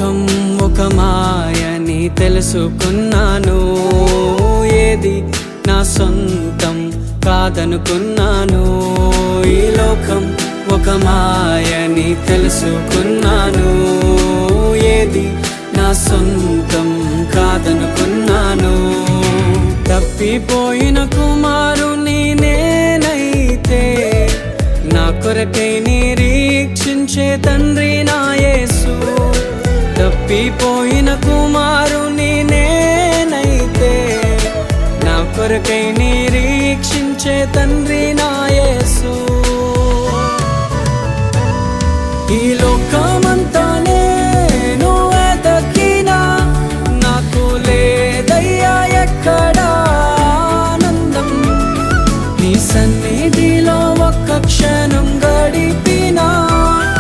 లోకం ఒక మాయని తెలుసుకున్నాను, ఏది నా సొంతం కాదనుకున్నాను. ఈ లోకం ఒక మాయని తెలుసుకున్నాను, ఏది నా సొంతం కాదనుకున్నాను. తప్పిపోయిన కుమారుని నేనైతే, నా కొరకై నిరీక్షించే తండ్రి నా యేసు. తప్పిపోయిన కుమారుని నేనైతే, నా కొరకై నిరీక్షించే తండ్రి నా యేసు. ఈ లోకం